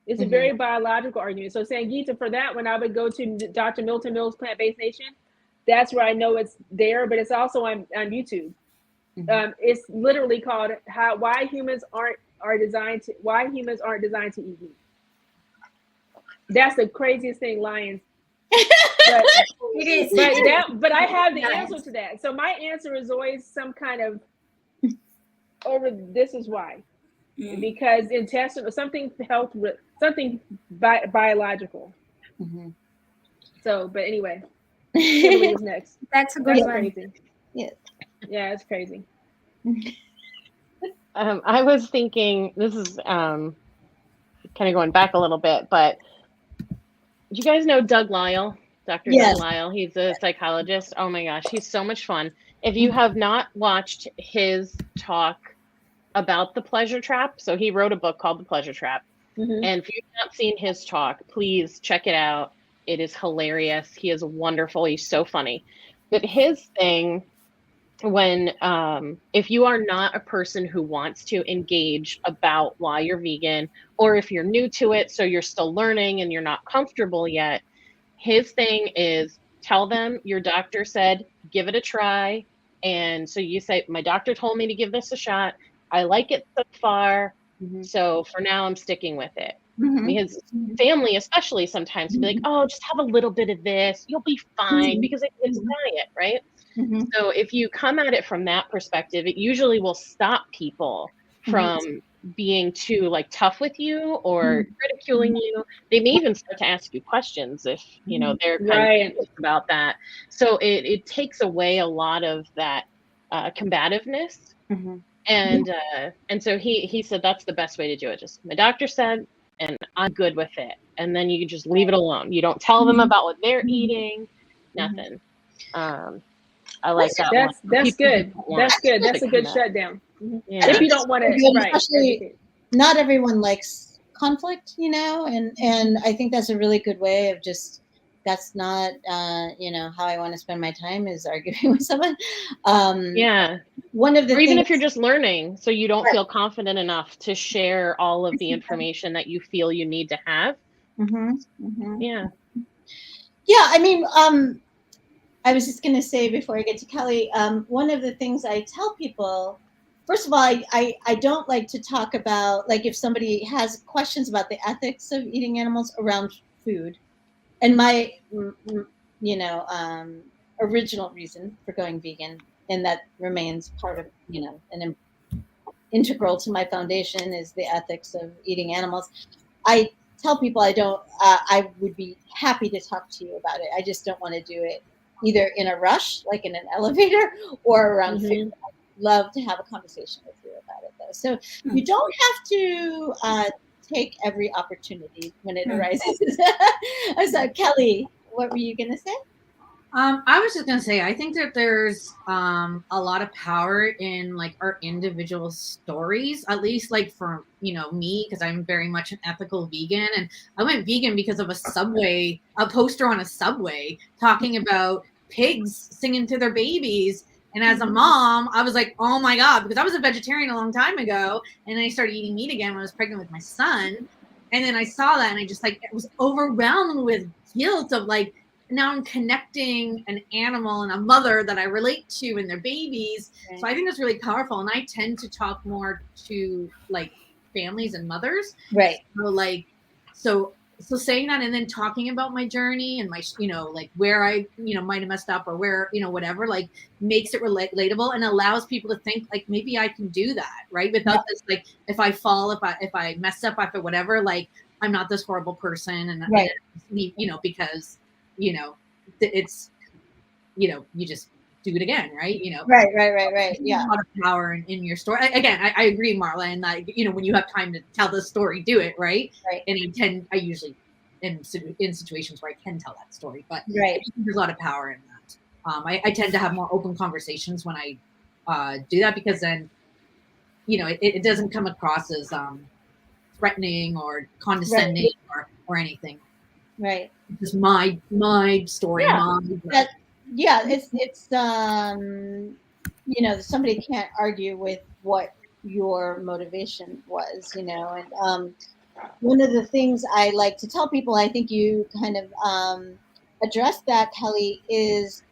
It's a very biological argument. So Sangeeta, for that one, I would go to Dr. Milton Mills, Plant-Based Nation. That's where I know it's there, but it's also on YouTube. It's literally called Why Humans Aren't Designed to Eat Meat. That's the craziest thing, lions. But, It is. but I have the answer to that. So my answer is always some kind of this is why. Because intestinal, something biological. So, but anyway, Kimberly is next. That's a good one. Crazy. Yes. Yeah, it's crazy. I was thinking, this is kind of going back a little bit, but do you guys know Doug Lisle? Dr. Yes. Doug Lisle, he's a psychologist. Oh my gosh, he's so much fun. If you have not watched his talk about the pleasure trap, so he wrote a book called The Pleasure Trap. And if you've not seen his talk, please check it out. It is hilarious. He is wonderful. He's so funny. But his thing, when if you are not a person who wants to engage about why you're vegan, or if you're new to it, so you're still learning and you're not comfortable yet, his thing is tell them your doctor said, give it a try. And so you say, my doctor told me to give this a shot. I like it so far. So for now, I'm sticking with it. Because family, especially sometimes, will be like, oh, just have a little bit of this. You'll be fine, because it's a diet, right? So if you come at it from that perspective, it usually will stop people from being too tough with you or ridiculing you. They may even start to ask you questions if they're kind of about that. So it takes away a lot of that combativeness. And so he said that's the best way to do it. Just my doctor said, and I'm good with it. And then you just leave it alone. You don't tell them about what they're eating. Nothing. I like that. That's good. That's good. That's a good shutdown. Yeah. If you don't want to, especially not everyone likes conflict, and I think that's a really good way of just, that's not, how I want to spend my time is arguing with someone. One of the even if you're just learning, so you don't feel confident enough to share all of the information that you feel you need to have. Yeah. I mean, I was just going to say before I get to Kelly, one of the things I tell people, first of all, I don't like to talk about, if somebody has questions about the ethics of eating animals around food. And my, original reason for going vegan, and that remains part of, an integral to my foundation, is the ethics of eating animals. I tell people I would be happy to talk to you about it. I just don't want to do it either in a rush, like in an elevator, or around food. I'd love to have a conversation with you about it, though. So you don't have to take every opportunity when it arises. So Kelly, what were you going to say? I was just going to say, I think that there's a lot of power in our individual stories, at least for, me, because I'm very much an ethical vegan. And I went vegan because of a poster on a subway talking about pigs singing to their babies. And as a mom, I was like, oh my God, because I was a vegetarian a long time ago. And I started eating meat again when I was pregnant with my son. And then I saw that and I just it was overwhelmed with guilt of now I'm connecting an animal and a mother that I relate to and their babies. Right. So I think that's really powerful. And I tend to talk more to families and mothers. Right. So so saying that and then talking about my journey and my, like where I, might have messed up or where, whatever, like makes it relatable and allows people to think like maybe I can do that, right? Without this, like if I fall, if I mess up, if I whatever, like I'm not this horrible person, and Right. because it's you just do it again, right? Right. Yeah. A lot of power in your story. Again, I agree, Marla, and like when you have time to tell the story, do it, right? Right. And I usually in situations where I can tell that story, but Right. there's a lot of power in that. I tend to have more open conversations when I do that, because then it doesn't come across as threatening or condescending or anything. Right. It's just my story. Yeah. It's somebody can't argue with what your motivation was, and one of the things I like to tell people, I think you kind of addressed that, Kelly, is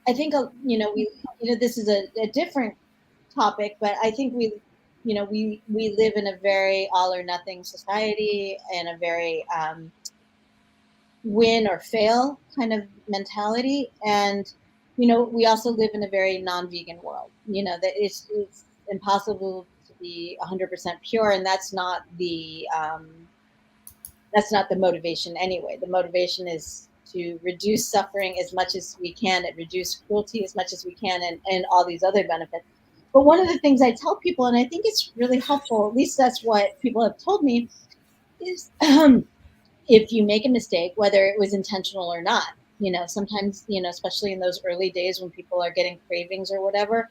I think this is a different topic, but I think we live in a very all or nothing society and a very win or fail kind of mentality, and we also live in a very non-vegan world. That it's impossible to be 100% pure, and that's not the motivation anyway. The motivation is to reduce suffering as much as we can, and reduce cruelty as much as we can, and all these other benefits. But one of the things I tell people, and I think it's really helpful, at least that's what people have told me, is if you make a mistake, whether it was intentional or not, sometimes, especially in those early days when people are getting cravings or whatever,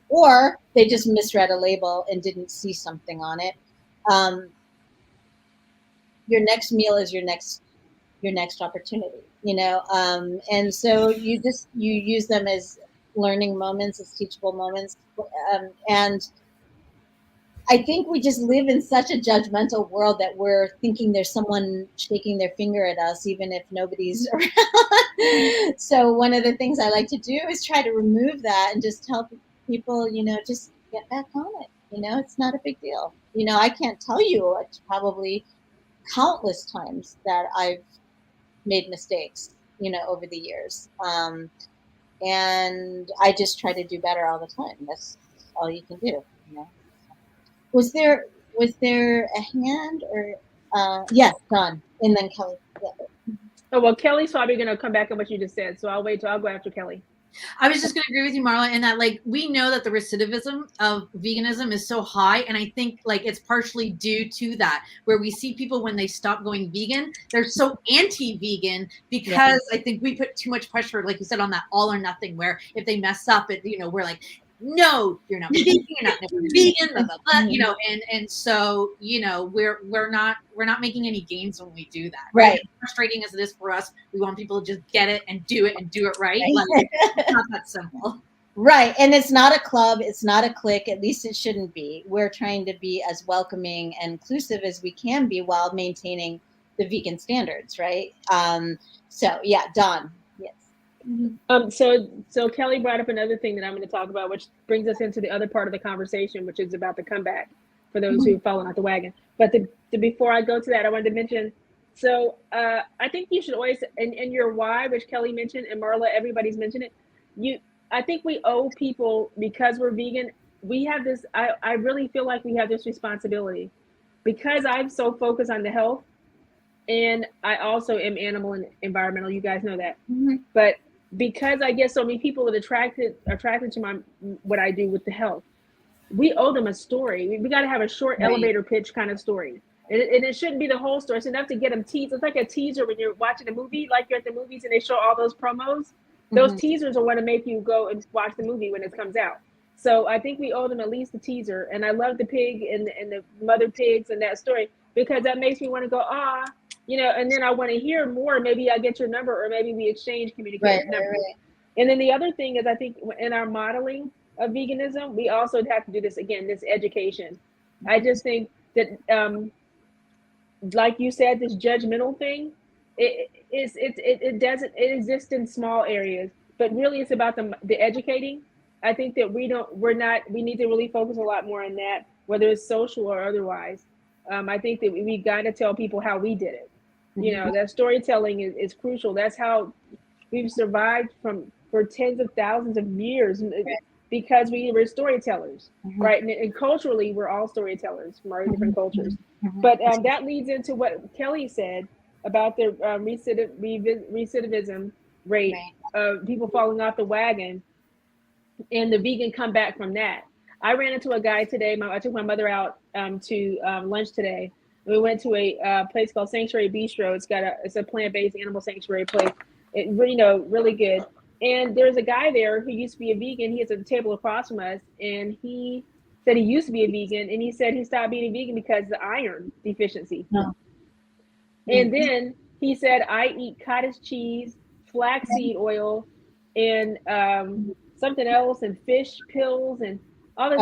or they just misread a label and didn't see something on it. Your next meal is your next opportunity, and so you use them as learning moments, as teachable moments, and I think we just live in such a judgmental world that we're thinking there's someone shaking their finger at us, even if nobody's around. So one of the things I like to do is try to remove that and just tell people, just get back on it. It's not a big deal. I can't tell you, it's probably countless times that I've made mistakes, over the years. And I just try to do better all the time. That's all you can do, Was there a hand or yes, Don, and then Kelly. Yeah. Oh, well, Kelly's probably going to come back on what you just said, so I'll wait till I'll go after Kelly. I was just going to agree with you, Marla, in that like we know that the recidivism of veganism is so high, and I think like it's partially due to that, where we see people when they stop going vegan, they're so anti-vegan because I think we put too much pressure, like you said, on that all or nothing, where if they mess up, we're like, no, you're not vegan, you're not vegan, blah, blah, blah, and so, we're not making any gains when we do that. Right. As frustrating as it is for us, we want people to just get it and do it right. Like, it's not that simple. Right. And it's not a club. It's not a clique. At least it shouldn't be. We're trying to be as welcoming and inclusive as we can be while maintaining the vegan standards. Right. So yeah, Don. So Kelly brought up another thing that I'm going to talk about, which brings us into the other part of the conversation, which is about the comeback for those who've fallen out the wagon. But before I go to that, I wanted to mention, so I think you should always, in your why, which Kelly mentioned, and Marla, everybody's mentioned it, I think we owe people, because we're vegan, we have this, I really feel like we have this responsibility, because I'm so focused on the health, and I also am animal and environmental, you guys know that. But because I get so many people that attracted to what I do with the health, we owe them a story. We got to have a short elevator pitch kind of story, and it shouldn't be the whole story. It's enough to get them teased. It's like a teaser when you're watching a movie, like you're at the movies and they show all those promos. Those teasers are what to make you go and watch the movie when it comes out. So I think we owe them at least a teaser. And I love the pig and the mother pigs and that story, because that makes me want to go, and then I want to hear more. Maybe I get your number, or maybe we exchange communication numbers. Right. And then the other thing is, I think in our modeling of veganism, we also have to do this again, this education. I just think that, like you said, this judgmental thing, it exists in small areas, but really it's about the educating. I think that we need to really focus a lot more on that, whether it's social or otherwise. I think that we got to tell people how we did it. You know, that storytelling is crucial. That's how we've survived for tens of thousands of years because we were storytellers, right? And culturally, we're all storytellers from our different cultures. But that leads into what Kelly said about the recidivism rate of people falling off the wagon and the vegan comeback from that. I ran into a guy today. I took my mother out to lunch today. We went to a place called Sanctuary Bistro. It's a plant-based animal sanctuary place. It really good. And there's a guy there who used to be a vegan. He is at the table across from us, and he said he used to be a vegan, and he said he stopped being a vegan because of the iron deficiency. No. And then he said, I eat cottage cheese, flaxseed oil, and something else, and fish pills, and all this.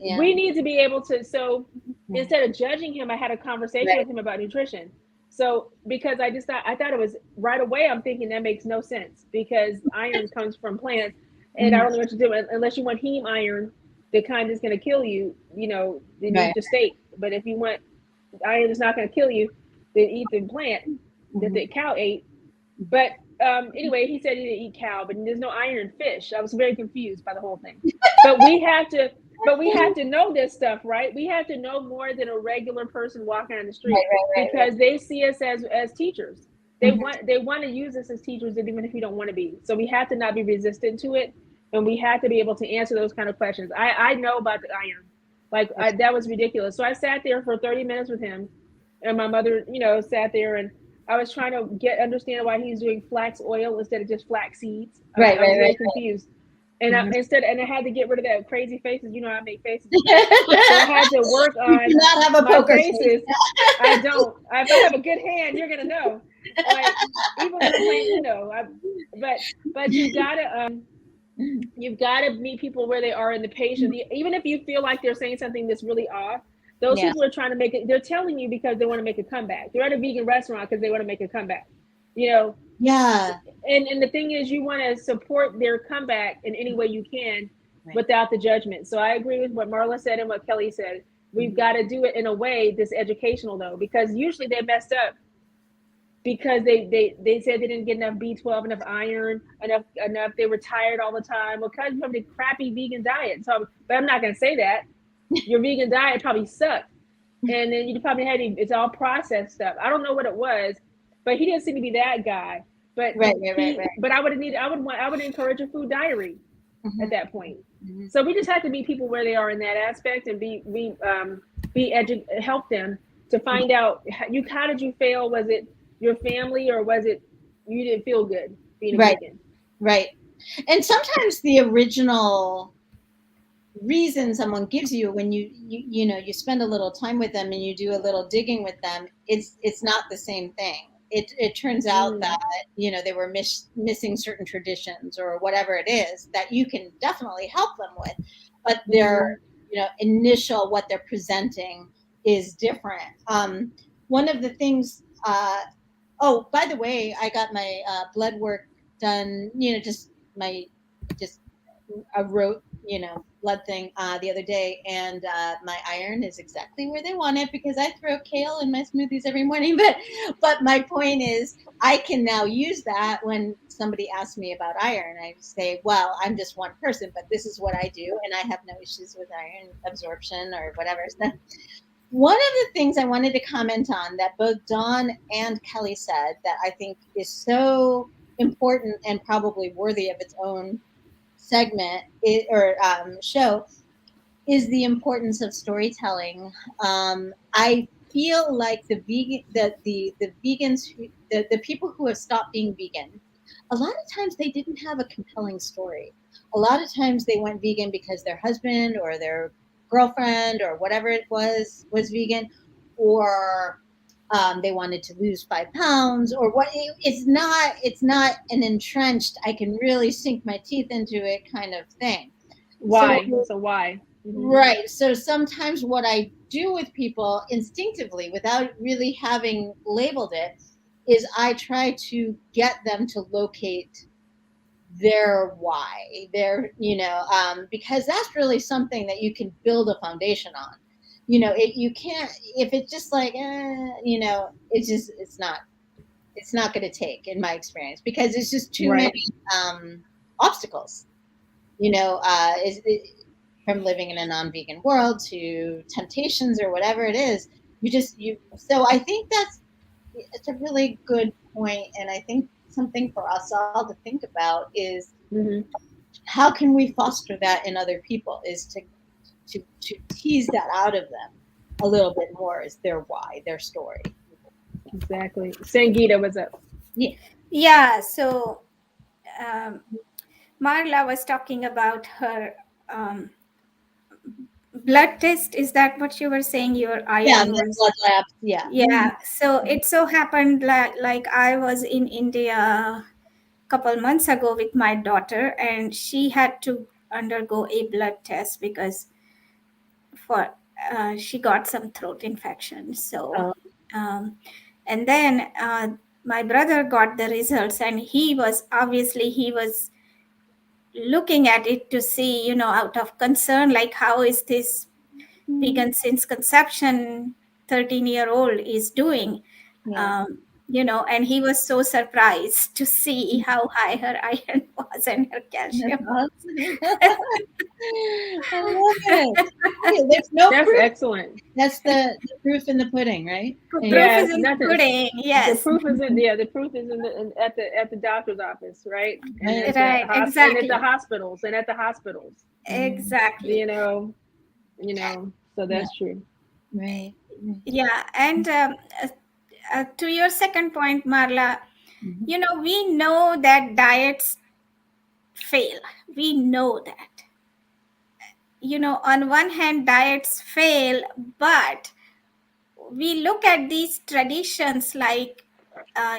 Yeah. We need to be able to. So instead of judging him, I had a conversation with him about nutrition. So because I thought it was right away. I'm thinking that makes no sense because iron comes from plants, and I don't know what to do unless you want heme iron, the kind that's going to kill you. You know, then eat the steak. But if you want iron that's not going to kill you, then eat the plant that the cow ate. But anyway, he said he didn't eat cow, but there's no iron in fish. I was very confused by the whole thing. But we have to know this stuff, right? We have to know more than a regular person walking on the street because they see us as teachers. They want to use us as teachers even if we don't want to be. So we have to not be resistant to it, and we have to be able to answer those kind of questions. I know about the iron, that was ridiculous. So I sat there for 30 minutes with him, and my mother, sat there, and I was trying to understand why he's doing flax oil instead of just flax seeds. I was very confused. And I had to get rid of that crazy faces. You know, I make faces. So I had to work on you do not have a my poker faces. face. I don't. If I have a good hand, you're gonna know. Like, even when I'm playing, but you've gotta meet people where they are in the patient. Even if you feel like they're saying something that's really off, those people are trying to make it. They're telling you because they want to make a comeback. They're at a vegan restaurant because they want to make a comeback. Yeah. And the thing is, you want to support their comeback in any way you can without the judgment. So I agree with what Marla said and what Kelly said. We've got to do it in a way that's educational, though, because usually they messed up because they said they didn't get enough B12, enough iron, enough. They were tired all the time. Well, because you have the crappy vegan diet. So, but I'm not going to say that. Your vegan diet probably sucked. And then you probably it's all processed stuff. I don't know what it was, but he didn't seem to be that guy. But But I would encourage a food diary at that point. So we just have to meet people where they are in that aspect and help them to find out how did you fail? Was it your family or was it you didn't feel good being a vegan? Right. And sometimes the original reason someone gives you when you spend a little time with them and you do a little digging with them, it's not the same thing. It turns out that they were missing certain traditions or whatever it is that you can definitely help them with, but their initial what they're presenting is different. One of the things. By the way, I got my blood work done. I wrote blood thing the other day, and my iron is exactly where they want it because I throw kale in my smoothies every morning. But my point is, I can now use that when somebody asks me about iron. I say, well, I'm just one person, but this is what I do, and I have no issues with iron absorption or whatever. So one of the things I wanted to comment on that both Dawn and Kelly said that I think is so important and probably worthy of its own segment show is the importance of storytelling. I feel like the vegans, the people who have stopped being vegan, a lot of times they didn't have a compelling story. A lot of times they went vegan because their husband or their girlfriend or whatever it was vegan, or they wanted to lose 5 pounds or what. It's not an entrenched, I can really sink my teeth into it kind of thing. Why? So why? Right. So sometimes what I do with people instinctively without really having labeled it is I try to get them to locate their why, because that's really something that you can build a foundation on. you know, you can't, if it's just like, you know, it's not going to take, in my experience, because it's just too Right. many obstacles, you know, from living in a non-vegan world to temptations or whatever it is. So I think it's a really good point. And I think something for us all to think about is Hmm. how can we foster that in other people, is to tease that out of them a little bit more, is their why, their story. Exactly. Sangeeta, what's up? Yeah, so Marla was talking about her blood test. Is that what you were saying? Your Yeah, iron the was. blood labs. Yeah. Yeah, so it so happened like I was in India a couple months ago with my daughter, and she had to undergo a blood test because for she got some throat infection. So, and then my brother got the results, and he was looking at it to see, you know, out of concern, like how is this vegan since conception 13-year-old is doing. Yeah. You know, and he was so surprised to see how high her iron was and her calcium. Awesome. I love it. Okay, there's no That's proof. excellent. That's the proof in the pudding, right? Proof Yeah, is in the nothing. pudding. Yes. The proof is in at the doctor's office, right? And Right, and exactly. at the hospitals Exactly. you know, so that's true. Right. Yeah, and to your second point, Marla, you know, we know that diets fail. We know that. You know, on one hand, diets fail, but we look at these traditions like,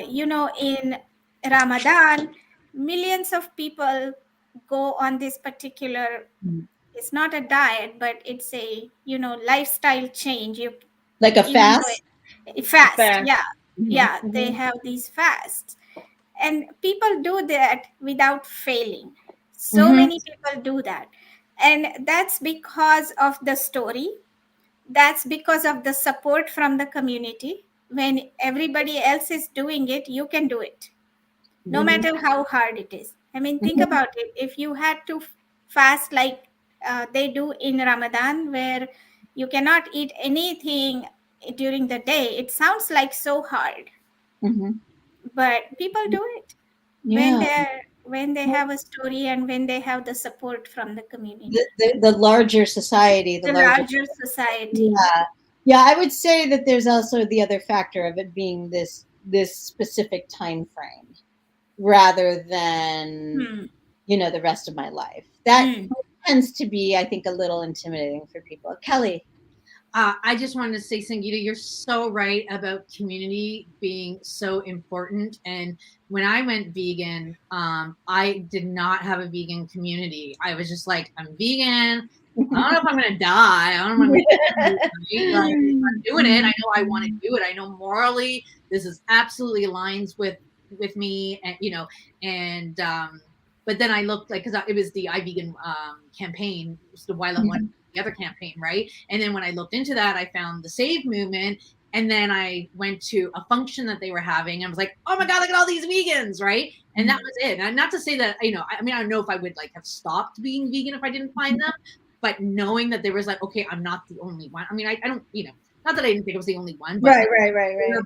you know, in Ramadan, millions of people go on this particular, it's not a diet, but it's a, you know, lifestyle change. You Like a even though fast? fast, Fast. yeah, yeah, Mhm. they have these fasts, and people do that without failing. So many people do that, and that's because of the story, that's because of the support from the community. When everybody else is doing it, you can do it, no matter how hard it is. I mean, think about it. If you had to fast like they do in Ramadan, where you cannot eat anything during the day, it sounds like so hard, but people do it Yeah. when they have a story and when they have the support from the community, The larger society, the larger society. Yeah. Yeah, I would say that there's also the other factor of it being this specific time frame rather than you know, the rest of my life. That tends to be, I think, a little intimidating for people. Kelly. I just wanted to say, Sangeeta, you're so right about community being so important. And when I went vegan, I did not have a vegan community. I was just like, I'm vegan. I don't know if I'm going to die. I don't know if I'm going to die. Like, I'm doing it. I know I want to do it. I know morally this is absolutely aligns with me, and you know, and but then I looked like, because it was the iVegan campaign, it was the Why Love One, the other campaign, right? And then when I looked into that, I found the Save movement, and then I went to a function that they were having. And I was like, oh my god, look at all these vegans, right? And that was it. And not to say that, you know, I mean, I don't know if I would like have stopped being vegan if I didn't find them, but knowing that there was like, okay, I'm not the only one. I mean, I don't, you know, not that I didn't think I was the only one, but Right.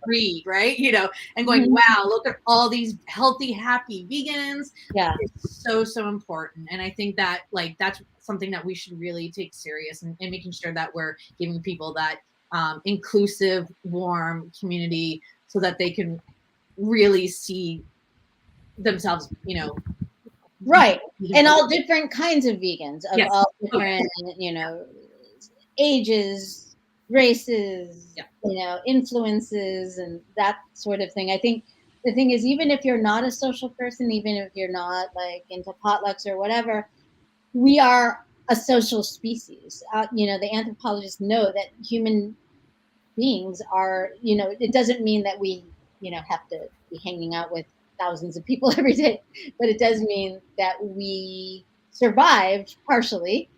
Breed, right? You know, and going, wow, look at all these healthy, happy vegans. Yeah. It's so important. And I think that like that's something that we should really take serious, and making sure that we're giving people that inclusive, warm community so that they can really see themselves, you know. Right. And all different kinds of vegans of Yes. all different, you know, ages, races, you know, influences, and that sort of thing. I think the thing is, even if you're not a social person, even if you're not like into potlucks or whatever, we are a social species. You know, the anthropologists know that human beings are, you know, it doesn't mean that we, you know, have to be hanging out with thousands of people every day, but it does mean that we survived partially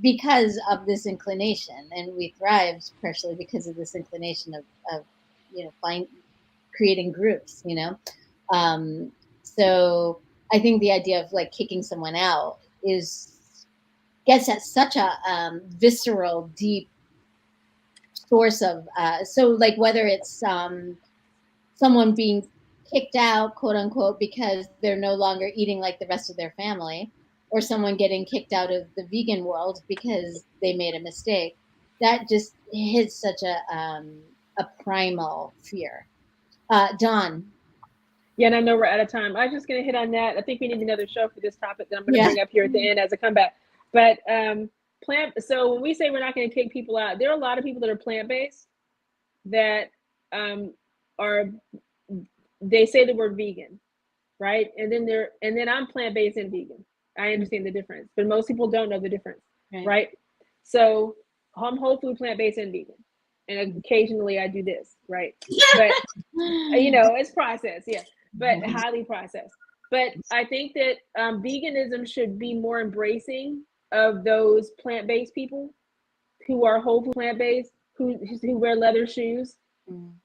because of this inclination, and we thrive partially because of this inclination of creating groups, so I think the idea of like kicking someone out gets at such a visceral, deep source of so like whether it's someone being kicked out, quote unquote, because they're no longer eating like the rest of their family, or someone getting kicked out of the vegan world because they made a mistake, that just hits such a primal fear. Dawn. Yeah, and I know we're out of time. I was just going to hit on that. I think we need another show for this topic that I'm going to Yeah. bring up here at the end as a comeback. But so when we say we're not going to kick people out, there are a lot of people that are plant-based that they say the word vegan, right? And then I'm plant-based and vegan. I understand the difference, but most people don't know the difference, right? So I'm whole food, plant-based, and vegan, and occasionally I do this, right? But it's processed, yeah, but highly processed. But I think that veganism should be more embracing of those plant-based people who are whole food plant-based, who wear leather shoes,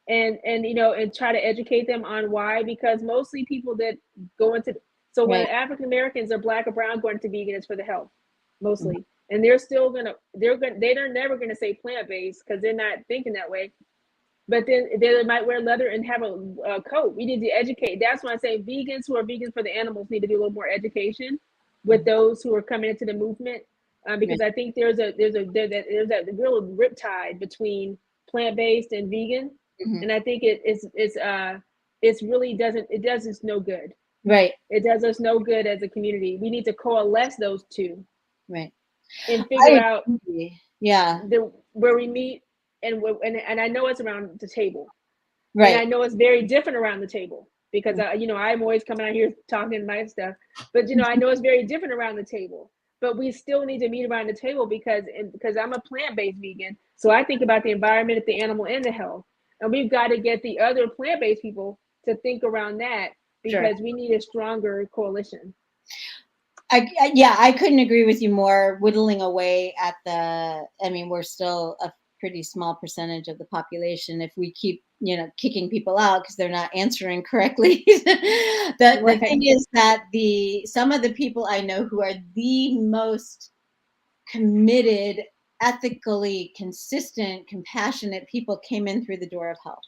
and try to educate them on why, because mostly people that go into when African Americans or Black or brown go into vegan, it's for the health mostly, and they're never gonna say plant-based because they're not thinking that way. But then they might wear leather and have a coat. We need to educate. That's why I say vegans who are vegans for the animals need to do a little more education with those who are coming into the movement, because I think there's a real riptide between plant-based and vegan, and I think it really does us no good. Right. It does us no good as a community. We need to coalesce those two. Right. And figure out where we meet. And I know it's around the table, right? And I know it's very different around the table because I'm always coming out here talking my stuff, but I know it's very different around the table. But we still need to meet around the table because I'm a plant-based vegan, so I think about the environment, the animal, and the health, and we've got to get the other plant-based people to think around that because we need a stronger coalition. I couldn't agree with you more. Whittling away at we're still a pretty small percentage of the population. If we keep, kicking people out because they're not answering correctly, the thing is that some of the people I know who are the most committed, ethically consistent, compassionate people came in through the door of health.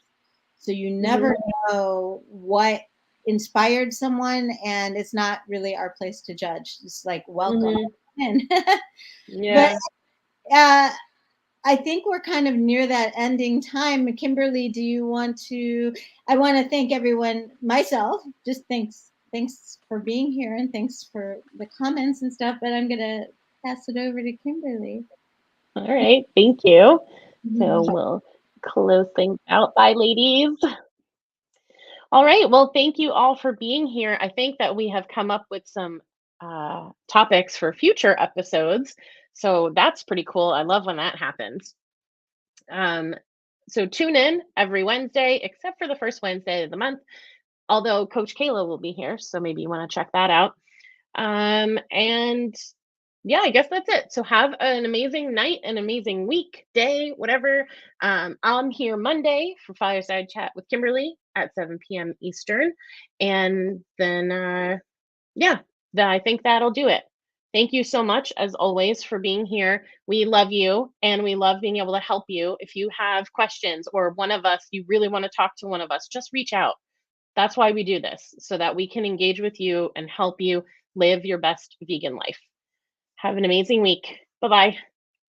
So you never know what inspired someone, and it's not really our place to judge. It's like, welcome in. But I think we're kind of near that ending time. Kimberly, I want to thank everyone, myself, just thanks for being here and thanks for the comments and stuff, but I'm going to pass it over to Kimberly. All right, thank you. So we'll close things out. Bye, ladies. All right, well, thank you all for being here. I think that we have come up with some topics for future episodes. So that's pretty cool. I love when that happens. So tune in every Wednesday, except for the first Wednesday of the month, although Coach Kayla will be here. So maybe you want to check that out. And yeah, I guess that's it. So have an amazing night, an amazing week, day, whatever. I'm here Monday for Fireside Chat with Kimberly at 7 p.m. Eastern. And then, I think that'll do it. Thank you so much, as always, for being here. We love you, and we love being able to help you. If you have questions or one of us, you really want to talk to one of us, just reach out. That's why we do this, so that we can engage with you and help you live your best vegan life. Have an amazing week. Bye-bye.